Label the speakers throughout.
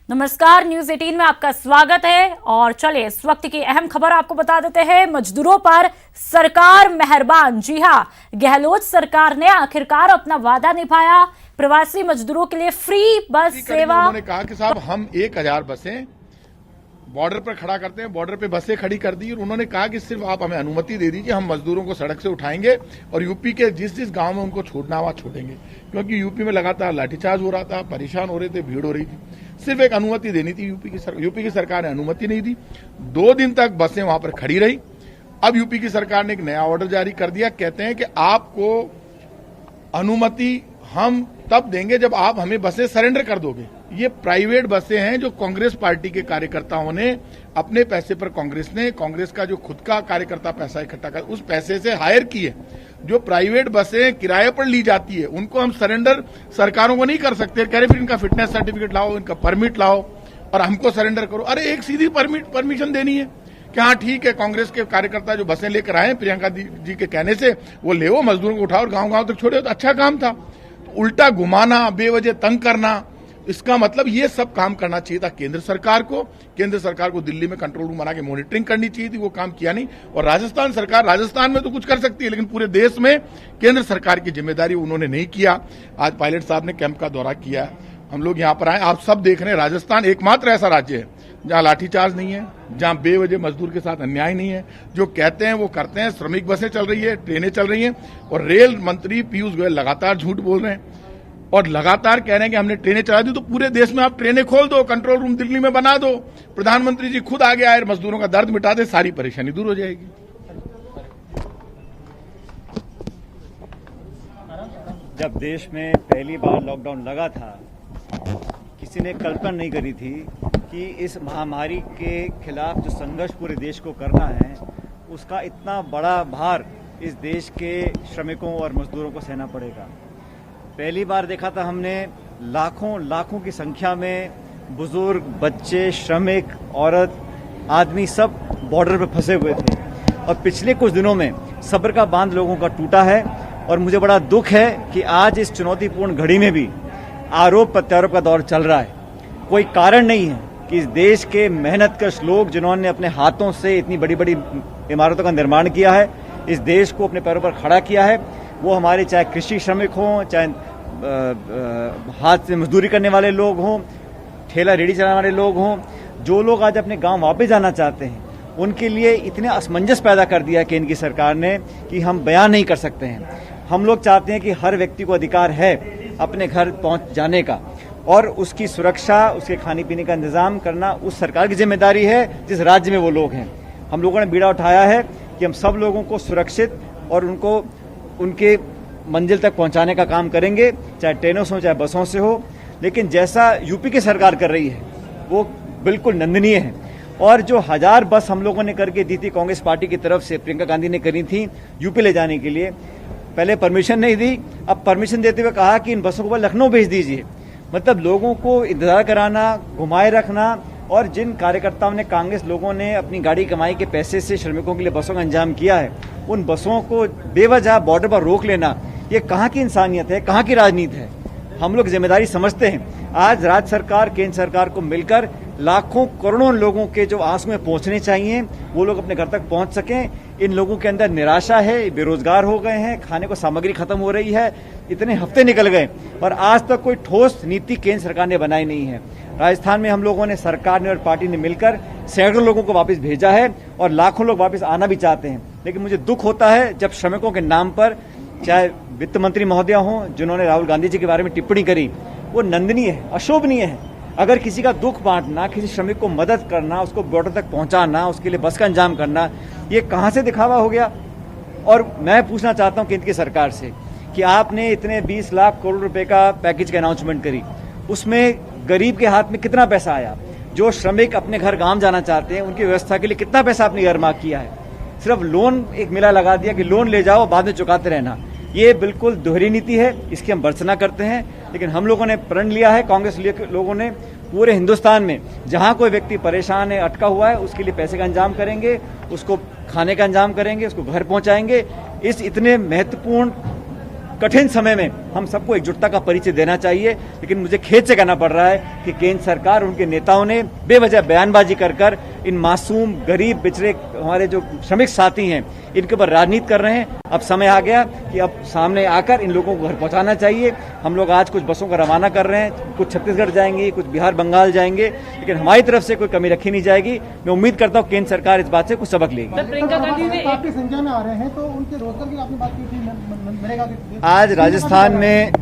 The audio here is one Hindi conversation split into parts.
Speaker 1: नमस्कार, न्यूज 18 में आपका स्वागत है। और चलिए इस वक्त की अहम खबर आपको बता देते हैं। मजदूरों पर सरकार मेहरबान। जी हां, गहलोत सरकार ने आखिरकार अपना वादा निभाया। प्रवासी मजदूरों के लिए फ्री बस सेवा।
Speaker 2: उन्होंने कहा कि साहब हम 1000 बसें बॉर्डर पर खड़ा करते हैं, बॉर्डर पे बसें खड़ी कर दी। और उन्होंने कहा कि सिर्फ आप हमें अनुमति दे दीजिए, हम मजदूरों को सड़क से उठाएंगे और यूपी के जिस जिस गांव में उनको छोड़ना वहां छोड़ेंगे। क्योंकि यूपी में लगातार लाठीचार्ज हो रहा था, परेशान हो रहे थे, भीड़ हो रही थी। सिर्फ एक अनुमति देनी थी यूपी की सरकार ने अनुमति नहीं दी। 2 दिन तक बसें वहां पर खड़ी रही। अब यूपी की सरकार ने एक नया ऑर्डर जारी कर दिया। कहते हैं कि आपको अनुमति हम तब देंगे जब आप हमें बसें सरेंडर कर दोगे। ये प्राइवेट बसें हैं जो कांग्रेस पार्टी के कार्यकर्ताओं ने अपने पैसे पर, कांग्रेस का जो खुद का कार्यकर्ता पैसा इकट्ठा कर उस पैसे से हायर की है। जो प्राइवेट बसें किराए पर ली जाती है उनको हम सरेंडर सरकारों को नहीं कर सकते। कह रहे फिर इनका फिटनेस सर्टिफिकेट लाओ, इनका परमिट लाओ और हमको सरेंडर करो। अरे एक सीधी परमिशन देनी है कि हाँ ठीक है, कांग्रेस के कार्यकर्ता जो बसें लेकर आए प्रियंका जी के कहने से वो ले, वो मजदूरों को उठाओ और गांव तक छोड़े, तो अच्छा काम था। उल्टा घुमाना, बेवजह तंग करना, इसका मतलब ये सब काम करना चाहिए था केंद्र सरकार को। केंद्र सरकार को दिल्ली में कंट्रोल रूम बना के मॉनिटरिंग करनी चाहिए थी, वो काम किया नहीं। और राजस्थान सरकार, राजस्थान में तो कुछ कर सकती है, लेकिन पूरे देश में केंद्र सरकार की जिम्मेदारी उन्होंने नहीं किया। आज पायलट साहब ने कैंप का दौरा किया, हम लोग यहाँ पर आए, आप सब देख रहे हैं। राजस्थान एकमात्र ऐसा राज्य है जहाँ लाठीचार्ज नहीं है, जहाँ बेवजह मजदूर के साथ अन्याय नहीं है। जो कहते हैं वो करते हैं। श्रमिक बसें चल रही है, ट्रेनें चल रही हैं और रेल मंत्री पीयूष गोयल लगातार झूठ बोल रहे हैं और लगातार कह रहे हैं कि हमने ट्रेनें चला दी। तो पूरे देश में आप ट्रेनें खोल दो, कंट्रोल रूम दिल्ली में बना दो, प्रधानमंत्री जी खुद आगे आए, मजदूरों का दर्द मिटा दे, सारी परेशानी दूर हो जाएगी।
Speaker 3: जब देश में पहली बार लॉकडाउन लगा था, किसी ने कल्पना नहीं करी थी कि इस महामारी के खिलाफ जो संघर्ष पूरे देश को करना है उसका इतना बड़ा भार इस देश के श्रमिकों और मजदूरों को सहना पड़ेगा। पहली बार देखा था हमने लाखों की संख्या में बुजुर्ग, बच्चे, श्रमिक, औरत, आदमी सब बॉर्डर पर फंसे हुए थे। और पिछले कुछ दिनों में सब्र का बांध लोगों का टूटा है। और मुझे बड़ा दुख है कि आज इस चुनौतीपूर्ण घड़ी में भी आरोप प्रत्यारोप का दौर चल रहा है। कोई कारण नहीं है कि इस देश के मेहनतकश लोग, जिन्होंने अपने हाथों से इतनी बड़ी बड़ी इमारतों का निर्माण किया है, इस देश को अपने पैरों पर खड़ा किया है, वो हमारे चाहे कृषि श्रमिक हों, चाहे हाथ से मजदूरी करने वाले लोग हों, ठेला रेडी चलाने वाले लोग हों, जो लोग आज अपने गांव वापस जाना चाहते हैं, उनके लिए इतने असमंजस पैदा कर दिया केंद्र की सरकार ने कि हम बयान नहीं कर सकते हैं। हम लोग चाहते हैं कि हर व्यक्ति को अधिकार है अपने घर पहुंच जाने का, और उसकी सुरक्षा, उसके खाने पीने का इंतजाम करना उस सरकार की जिम्मेदारी है जिस राज्य में वो लोग हैं। हम लोगों ने बीड़ा उठाया है कि हम सब लोगों को सुरक्षित और उनको उनके मंजिल तक पहुंचाने का काम करेंगे, चाहे ट्रेनों से हो चाहे बसों से हो। लेकिन जैसा यूपी की सरकार कर रही है वो बिल्कुल निंदनीय है। और जो 1000 बस हम लोगों ने करके दी थी कांग्रेस पार्टी की तरफ से, प्रियंका गांधी ने करी थी यूपी ले जाने के लिए, पहले परमिशन नहीं दी, अब परमिशन देते हुए कहा कि इन बसों को लखनऊ भेज दीजिए। मतलब लोगों को इंतजार कराना, घुमाए रखना। और जिन कार्यकर्ताओं ने, कांग्रेस लोगों ने अपनी गाड़ी कमाई के पैसे से श्रमिकों के लिए बसों का इंतजाम किया है, उन बसों को बेवजह बॉर्डर पर रोक लेना, ये कहाँ की इंसानियत है, कहाँ की राजनीति है। हम लोग जिम्मेदारी समझते हैं। आज राज्य सरकार, केंद्र सरकार को मिलकर लाखों करोड़ों लोगों के जो आंसू में पहुंचने चाहिए वो लोग अपने घर तक पहुंच सकें। इन लोगों के अंदर निराशा है, बेरोजगार हो गए हैं, खाने को सामग्री खत्म हो रही है, इतने हफ्ते निकल गए और आज तक कोई ठोस नीति केंद्र सरकार ने बनाई नहीं है। राजस्थान में हम लोगों ने, सरकार ने और पार्टी ने मिलकर सैकड़ों लोगों को वापस भेजा है और लाखों लोग वापस आना भी चाहते हैं। लेकिन मुझे दुख होता है जब श्रमिकों के नाम पर, चाहे वित्त मंत्री महोदय हों जिन्होंने राहुल गांधी जी के बारे में टिप्पणी करी, वो निंदनीय है, अशोभनीय है। अगर किसी का दुख बांटना, किसी श्रमिक को मदद करना, उसको बॉर्डर तक पहुंचाना, उसके लिए बस का इंतजाम करना, ये कहां से दिखावा हो गया। और मैं पूछना चाहता हूं केंद्र की सरकार से कि आपने इतने 20 लाख करोड़ रुपए का पैकेज की अनाउंसमेंट करी, उसमें गरीब के हाथ में कितना पैसा आया? जो श्रमिक अपने घर गांव जाना चाहते हैं उनकी व्यवस्था के लिए कितना पैसा आपने इयरमार्क किया है? सिर्फ लोन एक मेला लगा दिया कि लोन ले जाओ, बाद में चुकाते रहना। ये बिल्कुल दोहरी नीति है, इसकी हम भर्त्सना करते हैं। लेकिन हम लोगों ने प्रण लिया है, कांग्रेस लोगों ने, पूरे हिंदुस्तान में जहां कोई व्यक्ति परेशान है, अटका हुआ है, उसके लिए पैसे का इंतजाम करेंगे, उसको खाने का इंतजाम करेंगे, उसको घर पहुंचाएंगे। इस इतने महत्वपूर्ण कठिन समय में हम सबको एकजुटता का परिचय देना चाहिए। लेकिन मुझे खेद से कहना पड़ रहा है कि केंद्र सरकार उनके नेताओं ने बेवजह बयानबाजी कर इन मासूम गरीब पिछड़े हमारे जो श्रमिक साथी हैं इनके ऊपर राजनीति कर रहे हैं। अब समय आ गया कि अब सामने आकर इन लोगों को घर पहुंचाना चाहिए। हम लोग आज कुछ बसों का रवाना कर रहे हैं, कुछ छत्तीसगढ़ जाएंगे, कुछ बिहार बंगाल जाएंगे, लेकिन हमारी तरफ से कोई कमी रखी नहीं जाएगी। मैं उम्मीद करता हूँ केंद्र सरकार इस बात से कुछ सबक लेगी।
Speaker 4: प्रियंका गांधी ने काफी संख्या में आ रहे हैं, तो उनके रोजगार की आपने बात की थी, नरेगा की।
Speaker 3: आज राजस्थान में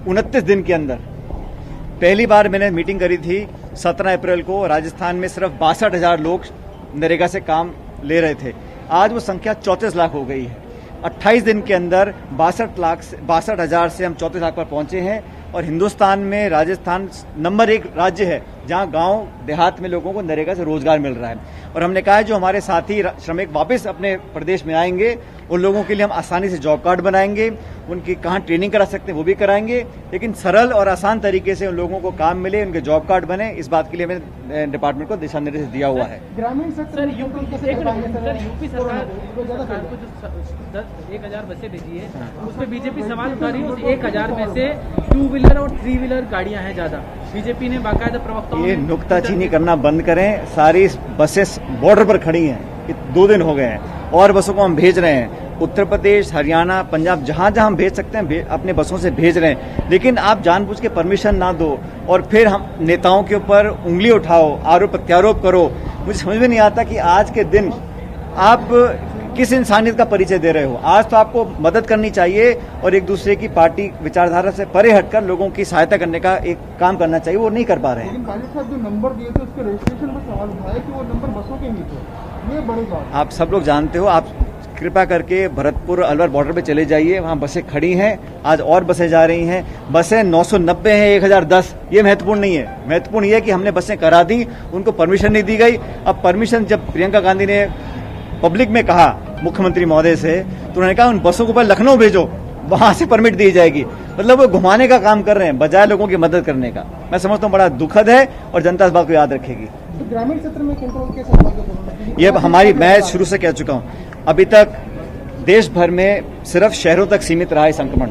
Speaker 3: 29 दिन के अंदर पहली बार मैंने मीटिंग करी थी 17 अप्रैल को। राजस्थान में सिर्फ 62,000 लोग नरेगा से काम ले रहे थे। आज वो संख्या 34 लाख हो गई है। 28 दिन के अंदर 62,000 से हम 34 लाख पर पहुंचे हैं। और हिंदुस्तान में राजस्थान नंबर 1 राज्य है जहां गांव देहात में लोगों को नरेगा से रोजगार मिल रहा है। और हमने कहा है जो हमारे साथी श्रमिक वापस अपने प्रदेश में आएंगे उन लोगों के लिए हम आसानी से जॉब कार्ड बनाएंगे, उनकी कहाँ ट्रेनिंग करा सकते हैं वो भी कराएंगे, लेकिन सरल और आसान तरीके से उन लोगों को काम मिले, उनके जॉब कार्ड बने, इस बात के लिए मैंने डिपार्टमेंट को दिशा निर्देश दिया हुआ है।
Speaker 4: ग्रामीण
Speaker 5: सर यूपी सरकार को जो 1000 बसें भेजी है उस पर बीजेपी सवाल उठा रही है। उस 1000 में से 2 व्हीलर और 3 व्हीलर गाड़ियां हैं ज्यादा। बीजेपी ने बाकायदा प्रवक्ताओं
Speaker 3: ये नुक्ताचीनी करना बंद करें। सारी बसेस बॉर्डर पर खड़ी हैं, 2 दिन हो गए हैं और बसों को हम भेज रहे हैं। उत्तर प्रदेश, हरियाणा, पंजाब जहां जहां हम भेज सकते हैं अपने बसों से भेज रहे हैं। लेकिन आप जानबूझ के परमिशन ना दो और फिर हम नेताओं के ऊपर उंगली उठाओ, आरोप प्रत्यारोप करो। मुझे समझ में नहीं आता कि आज के दिन आप किस इंसानियत का परिचय दे रहे हो। आज तो आपको मदद करनी चाहिए और एक दूसरे की पार्टी विचारधारा से परे हटकर लोगों की सहायता करने का एक काम करना चाहिए, वो नहीं कर पा रहे हैं।
Speaker 4: लेकिन कालिद साहब जो नंबर दिए थे उसके रजिस्ट्रेशन पर सवाल उठाया कि वो नंबर बसों के नहीं थे, ये बड़ी बात।
Speaker 3: आप सब लोग जानते हो, आप कृपा करके भरतपुर अलवर बॉर्डर पे चले जाइए, वहाँ बसें खड़ी हैं। आज और बसें जा रही हैं। बसें 990 हैं, 1010, ये महत्वपूर्ण नहीं है। महत्वपूर्ण ये है कि हमने बसें करा दी, उनको परमिशन नहीं दी गई। अब परमिशन जब प्रियंका गांधी ने पब्लिक में कहा मुख्यमंत्री महोदय से, तो उन्होंने कहा उन बसों को पर लखनऊ भेजो, वहां से परमिट दी जाएगी। मतलब वो घुमाने का काम कर रहे हैं बजाय लोगों की मदद करने का। मैं समझता हूँ बड़ा दुखद है और जनता इस बात को याद रखेगी।
Speaker 4: तो ग्रामीण क्षेत्र में कंट्रोल कैसे होगा?
Speaker 3: ये हमारी, मैं शुरू से कह चुका हूँ, अभी तक देश भर में सिर्फ शहरों तक सीमित रहा है संक्रमण।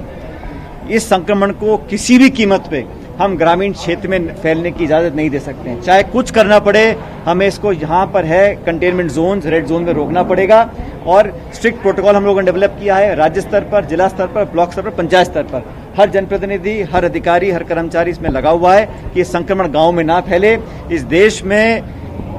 Speaker 3: इस संक्रमण को किसी भी कीमत पे हम ग्रामीण क्षेत्र में फैलने की इजाजत नहीं दे सकते हैं। चाहे कुछ करना पड़े, हमें इसको यहाँ पर है कंटेनमेंट जोन, रेड जोन में रोकना पड़ेगा। और स्ट्रिक्ट प्रोटोकॉल हम लोगों ने डेवलप किया है राज्य स्तर पर, जिला स्तर पर, ब्लॉक स्तर पर, पंचायत स्तर पर। हर जनप्रतिनिधि, हर अधिकारी, हर कर्मचारी इसमें लगा हुआ है कि संक्रमण गाँव में ना फैले। इस देश में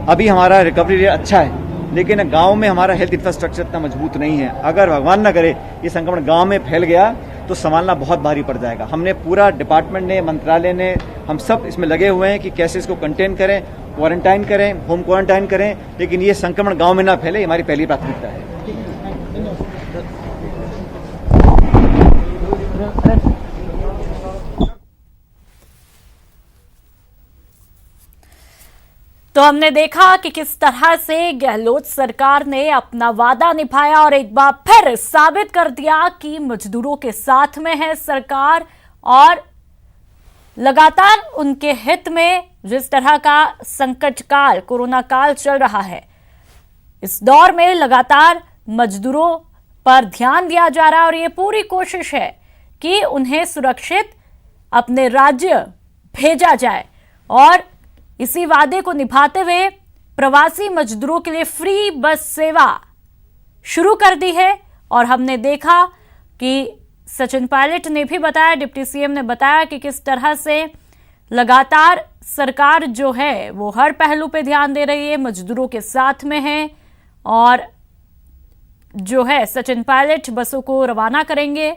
Speaker 3: अभी हमारा रिकवरी रेट अच्छा है, लेकिन गांव में हमारा हेल्थ इंफ्रास्ट्रक्चर इतना मजबूत नहीं है। अगर भगवान न करे ये संक्रमण गांव में फैल गया तो संभालना बहुत भारी पड़ जाएगा। हमने पूरा डिपार्टमेंट ने, मंत्रालय ने, हम सब इसमें लगे हुए हैं कि कैसे इसको कंटेन करें, क्वारंटाइन करें, होम क्वारंटाइन करें, लेकिन ये संक्रमण गांव में ना फैले, हमारी पहली प्राथमिकता है।
Speaker 1: तो हमने देखा कि किस तरह से गहलोत सरकार ने अपना वादा निभाया और एक बार फिर साबित कर दिया कि मजदूरों के साथ में है सरकार और लगातार उनके हित में। जिस तरह का संकट काल, कोरोना काल चल रहा है, इस दौर में लगातार मजदूरों पर ध्यान दिया जा रहा है और ये पूरी कोशिश है कि उन्हें सुरक्षित अपने राज्य भेजा जाए। और इसी वादे को निभाते हुए प्रवासी मजदूरों के लिए फ्री बस सेवा शुरू कर दी है। और हमने देखा कि सचिन पायलट ने भी बताया, डिप्टी सीएम ने बताया कि किस तरह से लगातार सरकार जो है वो हर पहलू पे ध्यान दे रही है, मजदूरों के साथ में है। और जो है सचिन पायलट बसों को रवाना करेंगे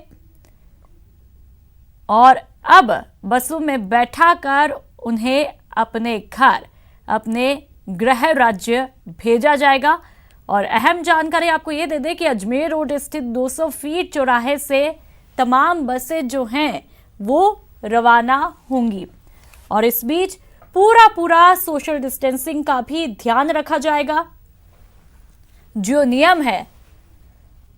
Speaker 1: और अब बसों में बैठाकर उन्हें अपने घर, अपने गृह राज्य भेजा जाएगा। और अहम जानकारी आपको ये दे दें कि अजमेर रोड स्थित 200 फीट चौराहे से तमाम बसें जो हैं वो रवाना होंगी। और इस बीच पूरा सोशल डिस्टेंसिंग का भी ध्यान रखा जाएगा। जो नियम है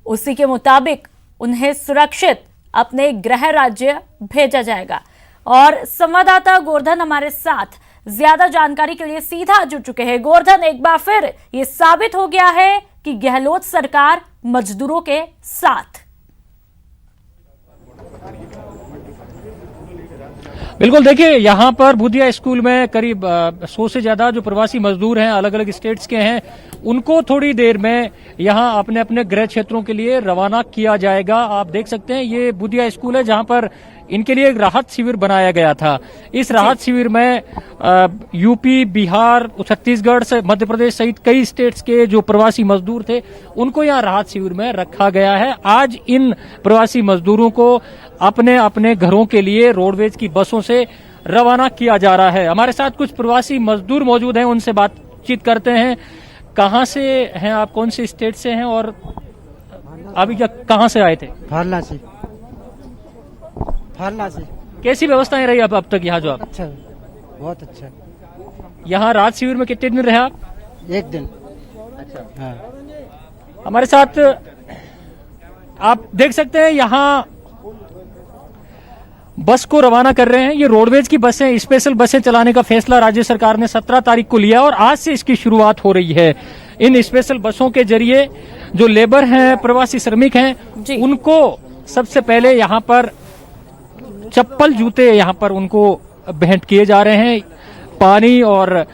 Speaker 1: उसी के मुताबिक उन्हें सुरक्षित अपने गृह राज्य भेजा जाएगा। और संवाददाता गोवर्धन हमारे साथ ज्यादा जानकारी के लिए सीधा जुड़ चुके हैं। गोवर्धन, एक बार फिर ये साबित हो गया है कि गहलोत सरकार मजदूरों के साथ।
Speaker 6: बिल्कुल, देखिए यहाँ पर बुधिया स्कूल में करीब 100 से ज्यादा जो प्रवासी मजदूर हैं, अलग अलग स्टेट्स के हैं, उनको थोड़ी देर में यहाँ अपने अपने गृह क्षेत्रों के लिए रवाना किया जाएगा। आप देख सकते हैं ये बुधिया स्कूल है जहाँ पर इनके लिए एक राहत शिविर बनाया गया था। इस राहत शिविर में यूपी, बिहार, छत्तीसगढ़ से मध्य प्रदेश सहित कई स्टेट्स के जो प्रवासी मजदूर थे उनको यहाँ राहत शिविर में रखा गया है। आज इन प्रवासी मजदूरों को अपने अपने घरों के लिए रोडवेज की बसों से रवाना किया जा रहा है। हमारे साथ कुछ प्रवासी मजदूर मौजूद हैं, उनसे बातचीत करते हैं। कहाँ से हैं आप, कौन से स्टेट से हैं और अभी कहाँ से आए थे?
Speaker 7: फारला से।
Speaker 6: कैसी व्यवस्थाएं रही अब तक यहाँ जो आप?
Speaker 7: अच्छा, बहुत अच्छा।
Speaker 6: यहाँ राहत शिविर में कितने दिन रहे आप?
Speaker 7: 1 दिन।
Speaker 6: अच्छा।
Speaker 7: हाँ।
Speaker 6: हमारे साथ आप देख सकते हैं यहाँ बस को रवाना कर रहे हैं। ये रोडवेज की बसें, स्पेशल बसें चलाने का फैसला राज्य सरकार ने 17 तारीख को लिया और आज से इसकी शुरुआत हो रही है। इन स्पेशल बसों के जरिए जो लेबर हैं, प्रवासी श्रमिक हैं, उनको सबसे पहले यहाँ पर चप्पल, जूते यहाँ पर उनको भेंट किए जा रहे हैं। पानी और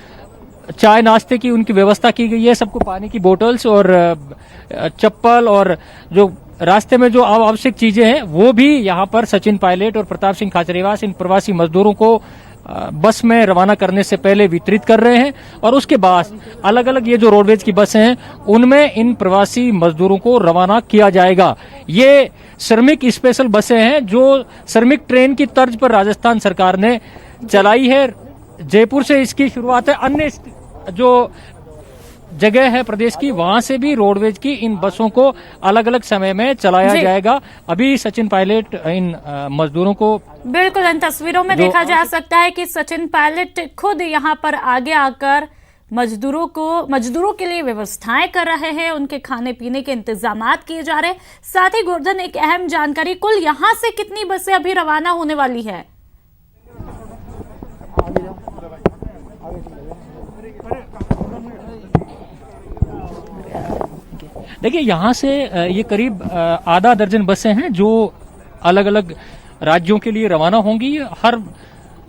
Speaker 6: चाय नाश्ते की उनकी व्यवस्था की गई है। सबको पानी की बोतल्स और चप्पल और जो रास्ते में जो आवश्यक चीजें हैं वो भी यहाँ पर सचिन पायलट और प्रताप सिंह खाचरियावास इन प्रवासी मजदूरों को बस में रवाना करने से पहले वितरित कर रहे हैं। और उसके बाद अलग अलग ये जो रोडवेज की बसें हैं उनमें इन प्रवासी मजदूरों को रवाना किया जाएगा। ये श्रमिक स्पेशल बसें हैं जो श्रमिक ट्रेन की तर्ज पर राजस्थान सरकार ने चलाई है। जयपुर से इसकी शुरुआत है। अन्य जो जगह है प्रदेश की वहां से भी रोडवेज की इन बसों को अलग अलग समय में चलाया जाएगा। अभी सचिन पायलट इन मजदूरों को,
Speaker 1: बिल्कुल इन तस्वीरों में देखा जा सकता है कि सचिन पायलट खुद यहाँ पर आगे आकर मजदूरों के लिए व्यवस्थाएं कर रहे हैं, उनके खाने पीने के इंतजामात किए जा रहे हैं। साथ ही गोवर्धन, एक अहम जानकारी, कुल यहाँ से कितनी बसें अभी रवाना होने वाली है?
Speaker 6: देखिए यहाँ से ये करीब आधा दर्जन बसें हैं जो अलग अलग राज्यों के लिए रवाना होंगी। हर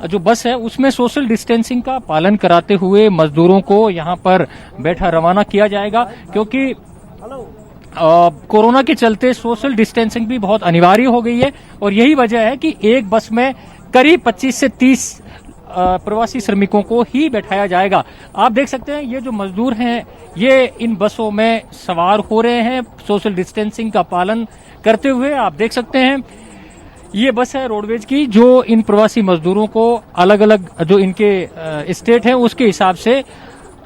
Speaker 6: जो बस है उसमें सोशल डिस्टेंसिंग का पालन कराते हुए मजदूरों को यहाँ पर बैठा रवाना किया जाएगा, क्योंकि कोरोना के चलते सोशल डिस्टेंसिंग भी बहुत अनिवार्य हो गई है। और यही वजह है कि एक बस में करीब 25 से 30 प्रवासी श्रमिकों को ही बैठाया जाएगा। आप देख सकते हैं ये जो मजदूर हैं ये इन बसों में सवार हो रहे हैं सोशल डिस्टेंसिंग का पालन करते हुए। आप देख सकते हैं ये बस है रोडवेज की जो इन प्रवासी मजदूरों को अलग अलग जो इनके स्टेट है उसके हिसाब से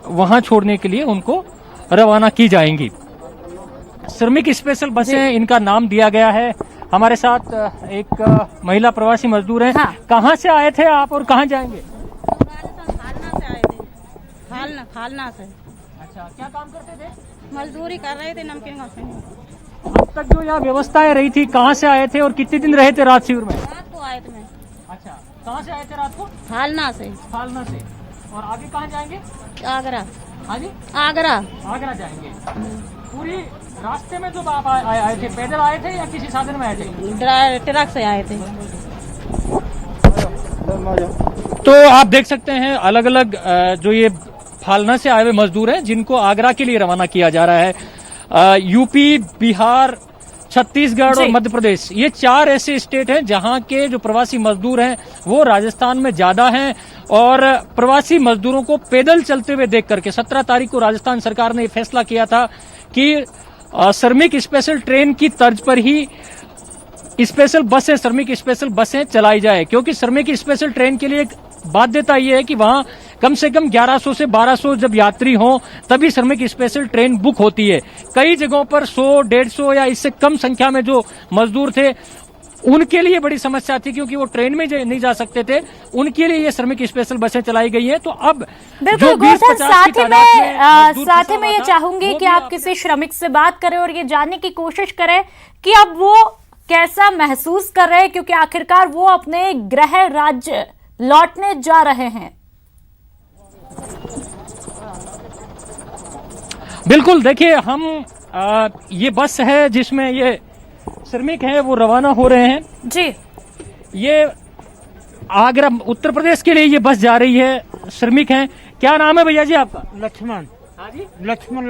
Speaker 6: वहां छोड़ने के लिए उनको रवाना की जाएंगी। श्रमिक स्पेशल बसें इनका नाम दिया गया है। हमारे साथ एक महिला प्रवासी मजदूर हैं।
Speaker 1: हाँ।
Speaker 6: कहाँ से आए थे आप और कहाँ जाएंगे?
Speaker 8: फालना से आए थे। फालना से।
Speaker 6: अच्छा, क्या काम करते थे?
Speaker 8: मजदूरी कर रहे थे नमकीन का।
Speaker 6: अब तक जो यहाँ व्यवस्थाएं रही थी, कहाँ से आए थे और कितने दिन रहे थे रात शिविर में?
Speaker 8: रात को आए थे मैं।
Speaker 6: अच्छा, कहाँ से आए थे रात को?
Speaker 8: फालना से।
Speaker 6: फालना से। और आगे कहाँ जाएंगे?
Speaker 8: आगरा।
Speaker 6: हाँ जी,
Speaker 8: आगरा।
Speaker 6: आगरा जाएंगे। पूरी रास्ते में जो आप आए थे, पैदल आए थे या किसी साधन में आए थे?
Speaker 8: ट्रक से आए थे।
Speaker 6: तो आप देख सकते हैं अलग अलग जो ये फालना से आए हुए मजदूर हैं जिनको आगरा के लिए रवाना किया जा रहा है। यूपी, बिहार, छत्तीसगढ़ और मध्य प्रदेश, ये 4 ऐसे स्टेट हैं जहां के जो प्रवासी मजदूर हैं वो राजस्थान में ज्यादा हैं। और प्रवासी मजदूरों को पैदल चलते हुए देख करके 17 तारीख को राजस्थान सरकार ने फैसला किया था कि श्रमिक स्पेशल ट्रेन की तर्ज पर ही स्पेशल बसें, श्रमिक स्पेशल बसें चलाई जाए, क्योंकि श्रमिक स्पेशल ट्रेन के लिए एक बाध्यता ये है कि वहां कम से कम 1100 से 1200 जब यात्री हों तभी श्रमिक स्पेशल ट्रेन बुक होती है। कई जगहों पर 100, 150 या इससे कम संख्या में जो मजदूर थे उनके लिए बड़ी समस्या थी, क्योंकि वो ट्रेन में नहीं जा सकते थे। उनके लिए ये श्रमिक स्पेशल बसें चलाई गई हैं। तो अब
Speaker 1: बिल्कुल गोवर्धन, साथ ही मैं ये चाहूंगी कि आप किसी श्रमिक से बात करें और ये जानने की कोशिश करें कि अब वो कैसा महसूस कर रहे हैं, क्योंकि आखिरकार वो अपने गृह राज्य लौटने जा रहे हैं।
Speaker 6: बिल्कुल, देखिए हम ये बस है जिसमें ये श्रमिक हैं वो रवाना हो रहे हैं
Speaker 1: जी।
Speaker 6: ये आगरा उत्तर प्रदेश के लिए ये बस जा रही है, श्रमिक हैं। क्या नाम है भैया जी आपका?
Speaker 7: लक्ष्मण।
Speaker 6: हाँ जी,
Speaker 7: लक्ष्मण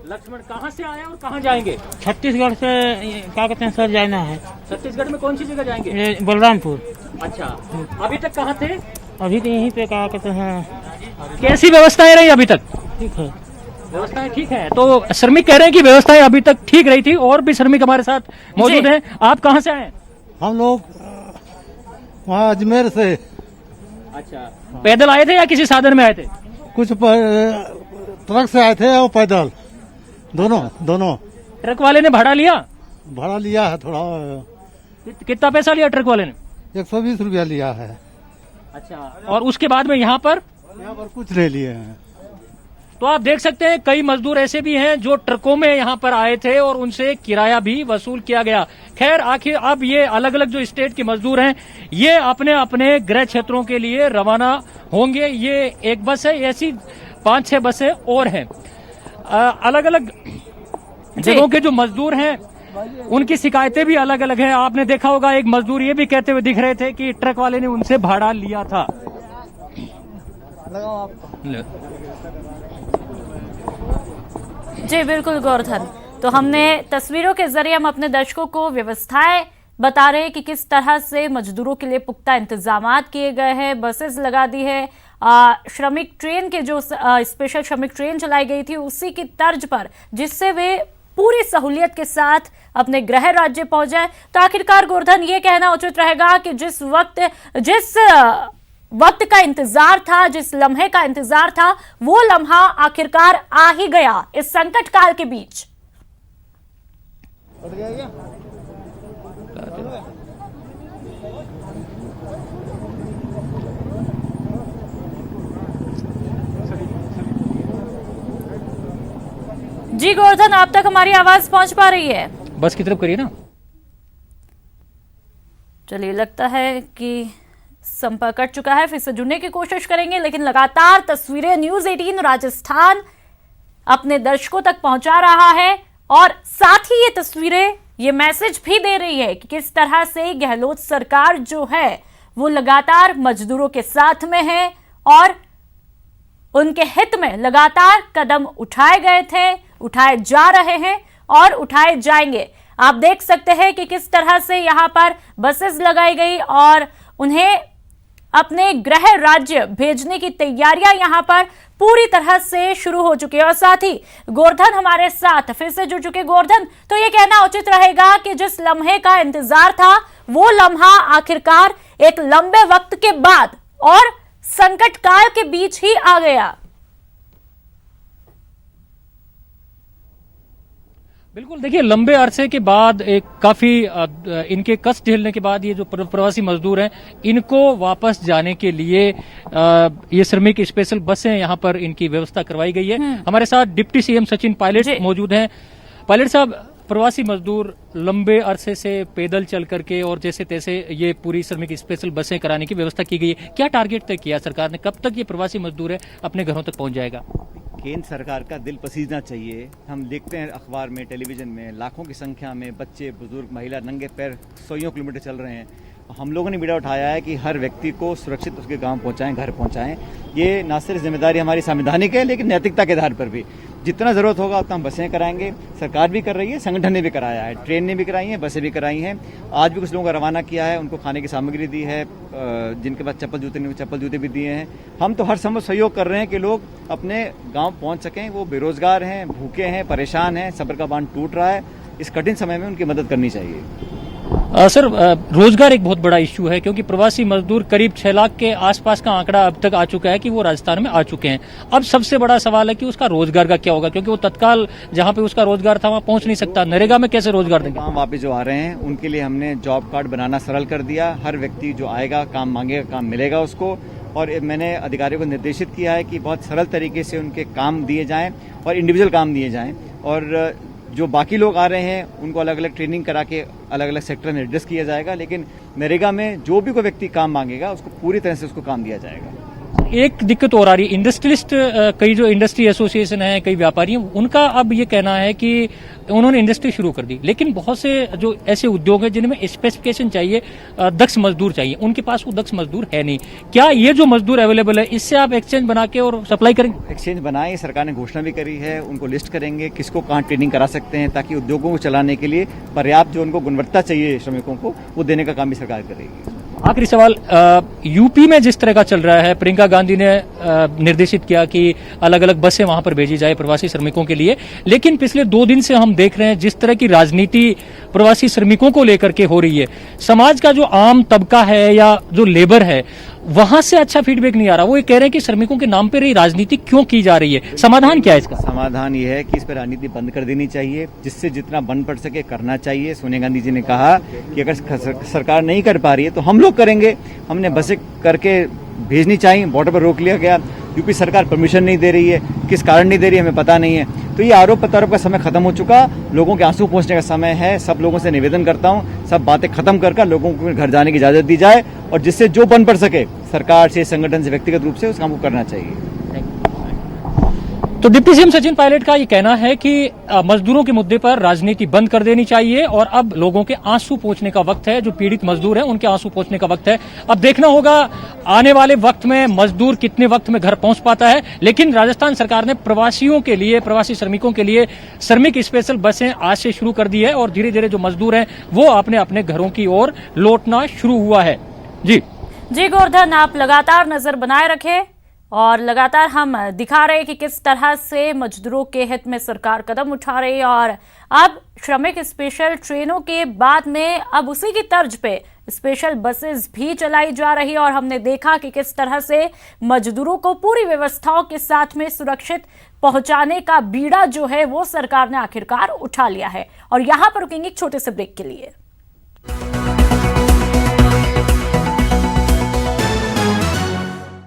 Speaker 6: लक्ष्मण कहाँ से आए और कहाँ जाएंगे?
Speaker 7: छत्तीसगढ़ से क्या कहते हैं सर, जाना है
Speaker 6: छत्तीसगढ़ में कौन सी जगह जाएंगे?
Speaker 7: ये बलरामपुर।
Speaker 6: अच्छा, अभी तक कहाँ थे?
Speaker 7: अभी तो यहीं पे क्या कहते हैं,
Speaker 6: कैसी व्यवस्थाएं रही अभी तक?
Speaker 7: ठीक है।
Speaker 6: व्यवस्थाएं ठीक है। तो श्रमिक कह रहे हैं कि व्यवस्थाएं अभी तक ठीक रही थी। और भी श्रमिक हमारे साथ मौजूद
Speaker 1: जी।
Speaker 6: हैं। आप कहाँ से आए?
Speaker 9: हम लोग वहाँ अजमेर से
Speaker 6: अच्छा, पैदल आए थे या किसी साधन में आए थे?
Speaker 9: कुछ ट्रक से आए थे और पैदल, दोनों
Speaker 6: ट्रक वाले ने भाड़ा लिया?
Speaker 9: भाड़ा लिया है थोड़ा,
Speaker 6: कितना पैसा लिया ट्रक वाले ने?
Speaker 9: 120 रुपया लिया है।
Speaker 6: अच्छा, और उसके बाद में यहाँ पर
Speaker 9: कुछ ले लिए हैं।
Speaker 6: तो आप देख सकते हैं कई मजदूर ऐसे भी हैं जो ट्रकों में यहाँ पर आए थे और उनसे किराया भी वसूल किया गया। खैर, आखिर अब ये अलग अलग जो स्टेट के मजदूर हैं ये अपने अपने गृह क्षेत्रों के लिए रवाना होंगे। ये एक बस है, ऐसी 5-6 बसें और हैं। अलग अलग जगहों के जो मजदूर हैं उनकी शिकायतें भी अलग अलग हैं। आपने देखा होगा एक मजदूर ये भी कहते हुए दिख रहे थे कि ट्रक वाले ने उनसे भाड़ा लिया था।
Speaker 1: जी बिल्कुल गोवर्धन, तो हमने तस्वीरों के जरिए हम अपने दर्शकों को व्यवस्थाएं बता रहे हैं कि किस तरह से मजदूरों के लिए पुख्ता इंतजामात किए गए हैं। बसेस लगा दी है, श्रमिक ट्रेन के जो स्पेशल श्रमिक ट्रेन चलाई गई थी उसी की तर्ज पर, जिससे वे पूरी सहूलियत के साथ अपने गृह राज्य पहुंच जाए। तो आखिरकार गोवर्धन, ये कहना उचित रहेगा कि जिस वक्त का इंतजार था, जिस लम्हे का इंतजार था, वो लम्हा आखिरकार आ ही गया इस संकट काल के बीच। जी गोवर्धन, आप तक हमारी आवाज पहुंच पा रही है?
Speaker 6: बस की तरफ करिए ना।
Speaker 1: चलिए, लगता है कि संपर्क कट चुका है। फिर से जुड़ने की कोशिश करेंगे, लेकिन लगातार तस्वीरें न्यूज़ 18 राजस्थान अपने दर्शकों तक पहुंचा रहा है और साथ ही ये तस्वीरें ये मैसेज भी दे रही है कि किस तरह से गहलोत सरकार जो है वो लगातार मजदूरों के साथ में है और उनके हित में लगातार कदम उठाए गए थे, उठाए जा रहे हैं और उठाए जाएंगे। आप देख सकते हैं कि किस तरह से यहाँ पर बसेस लगाई गई और उन्हें अपने गृह राज्य भेजने की तैयारियां यहां पर पूरी तरह से शुरू हो चुकी है। और साथ ही गोवर्धन हमारे साथ फिर से जुड़ चुके। गोवर्धन, तो ये कहना उचित रहेगा कि जिस लम्हे का इंतजार था वो लम्हा आखिरकार एक लंबे वक्त के बाद और संकट काल के बीच ही आ गया।
Speaker 6: बिल्कुल, देखिए लंबे अरसे के बाद एक काफी इनके कष्ट झेलने के बाद ये जो प्रवासी मजदूर हैं इनको वापस जाने के लिए ये श्रमिक स्पेशल बसें यहाँ पर इनकी व्यवस्था करवाई गई है। हमारे साथ डिप्टी सीएम सचिन पायलट मौजूद हैं। पायलट साहब, प्रवासी मजदूर लंबे अरसे से पैदल चल करके और जैसे तैसे ये पूरी श्रमिक स्पेशल बसें कराने की व्यवस्था की गई है, क्या टारगेट तय किया सरकार ने? कब तक ये प्रवासी मजदूर है अपने घरों तक पहुंच जाएगा?
Speaker 3: केंद्र सरकार का दिल पसीजना चाहिए। हम देखते हैं अखबार में, टेलीविजन में लाखों की संख्या में बच्चे, बुजुर्ग, महिला नंगे पैर 100 किलोमीटर चल रहे हैं। हम लोगों ने बीड़ा उठाया है कि हर व्यक्ति को सुरक्षित उसके गांव पहुंचाएं, घर पहुंचाएं। ये ना सिर्फ जिम्मेदारी हमारी संवैधानिक है लेकिन नैतिकता के आधार पर भी जितना जरूरत होगा उतना हम बसें कराएंगे। सरकार भी कर रही है, संगठन ने भी कराया है, ट्रेन ने भी कराई है, बसें भी कराई हैं। आज भी कुछ लोगों को रवाना किया है, उनको खाने की सामग्री दी है, जिनके पास चप्पल जूते नहीं, चप्पल जूते भी दिए हैं। हम तो हर संभव सहयोग कर रहे हैं कि लोग अपने गाँव पहुँच सकें। वो बेरोजगार हैं, भूखे हैं, परेशान हैं, सब्र का बांध टूट रहा है। इस कठिन समय में उनकी मदद करनी चाहिए।
Speaker 6: सर, रोजगार एक बहुत बड़ा इश्यू है क्योंकि प्रवासी मजदूर करीब 6 लाख के आसपास का आंकड़ा अब तक आ चुका है कि वो राजस्थान में आ चुके हैं। अब सबसे बड़ा सवाल है कि उसका रोजगार का क्या होगा, क्योंकि वो तत्काल जहां पे उसका रोजगार था वहां पहुंच नहीं सकता। नरेगा में कैसे रोजगार देंगे?
Speaker 3: काम वापस जो आ रहे हैं उनके लिए हमने जॉब कार्ड बनाना सरल कर दिया। हर व्यक्ति जो आएगा, काम मांगेगा, काम मिलेगा उसको। और मैंने अधिकारियों को निर्देशित किया है कि बहुत सरल तरीके से उनके काम दिए जाएं और इंडिविजुअल काम दिए जाएं। और जो बाकी लोग आ रहे हैं उनको अलग अलग ट्रेनिंग करा के अलग अलग सेक्टर में एडजस्ट किया जाएगा। लेकिन नरेगा में जो भी कोई व्यक्ति काम मांगेगा उसको पूरी तरह से उसको काम दिया जाएगा।
Speaker 6: एक दिक्कत और आ रही है, इंडस्ट्रियलिस्ट कई जो इंडस्ट्री एसोसिएशन है, कई व्यापारी हैं, उनका अब ये कहना है कि उन्होंने इंडस्ट्री शुरू कर दी, लेकिन बहुत से जो ऐसे उद्योग हैं जिनमें स्पेसिफिकेशन चाहिए, दक्ष मजदूर चाहिए, उनके पास वो दक्ष मजदूर है नहीं। क्या ये जो मजदूर अवेलेबल है, इससे आप एक्सचेंज बना के और सप्लाई करेंगे?
Speaker 3: एक्सचेंज बनाए, सरकार ने घोषणा भी करी है, उनको लिस्ट करेंगे किसको कहाँ ट्रेनिंग करा सकते हैं, ताकि उद्योगों को चलाने के लिए पर्याप्त जो उनको गुणवत्ता चाहिए श्रमिकों को, वो देने का काम भी सरकार करेगी।
Speaker 6: आखिरी सवाल, यूपी में जिस तरह का चल रहा है, प्रियंका गांधी ने निर्देशित किया कि अलग अलग बसें वहां पर भेजी जाए प्रवासी श्रमिकों के लिए, लेकिन पिछले 2 दिन से हम देख रहे हैं जिस तरह की राजनीति प्रवासी श्रमिकों को लेकर के हो रही है, समाज का जो आम तबका है या जो लेबर है, वहां से अच्छा फीडबैक नहीं आ रहा। वो ये कह रहे हैं कि श्रमिकों के नाम पर ये राजनीति क्यों की जा रही है, समाधान क्या है इसका?
Speaker 3: समाधान ये है कि इस पर राजनीति बंद कर देनी चाहिए, जिससे जितना बन पड़ सके करना चाहिए। सोनिया गांधी जी ने कहा कि अगर सरकार नहीं कर पा रही है तो हम लोग करेंगे, हमने बसें करके भेजनी चाहिए। बॉर्डर पर रोक लिया गया, यूपी सरकार परमिशन नहीं दे रही है, किस कारण नहीं दे रही है हमें पता नहीं है। तो ये आरोप प्रत्यारोप का समय खत्म हो चुका, लोगों के आंसू पहुंचने का समय है। सब लोगों से निवेदन करता हूं, सब बातें खत्म कर लोगों को घर जाने की इजाजत दी जाए, और जिससे जो बन पड़ सके सरकार से, संगठन से, व्यक्तिगत रूप से उस काम को करना चाहिए।
Speaker 6: तो डिप्टी सीएम सचिन पायलट का ये कहना है कि मजदूरों के मुद्दे पर राजनीति बंद कर देनी चाहिए और अब लोगों के आंसू पोंछने का वक्त है। जो पीड़ित मजदूर हैं उनके आंसू पोंछने का वक्त है। अब देखना होगा आने वाले वक्त में मजदूर कितने वक्त में घर पहुंच पाता है। लेकिन राजस्थान सरकार ने प्रवासियों के लिए, प्रवासी श्रमिकों के लिए श्रमिक स्पेशल बसें आज से शुरू कर दी है और धीरे धीरे जो मजदूर हैं वो अपने अपने घरों की ओर लौटना शुरू हुआ है। जी
Speaker 1: गोवर्धन, आप लगातार नजर बनाए रखें और लगातार हम दिखा रहे हैं कि किस तरह से मजदूरों के हित में सरकार कदम उठा रही है। और अब श्रमिक स्पेशल ट्रेनों के बाद में अब उसी की तर्ज पे स्पेशल बसेस भी चलाई जा रही है और हमने देखा कि किस तरह से मजदूरों को पूरी व्यवस्थाओं के साथ में सुरक्षित पहुंचाने का बीड़ा जो है वो सरकार ने आखिरकार उठा लिया है। और यहां पर रुकेंगे एक छोटे से ब्रेक के लिए।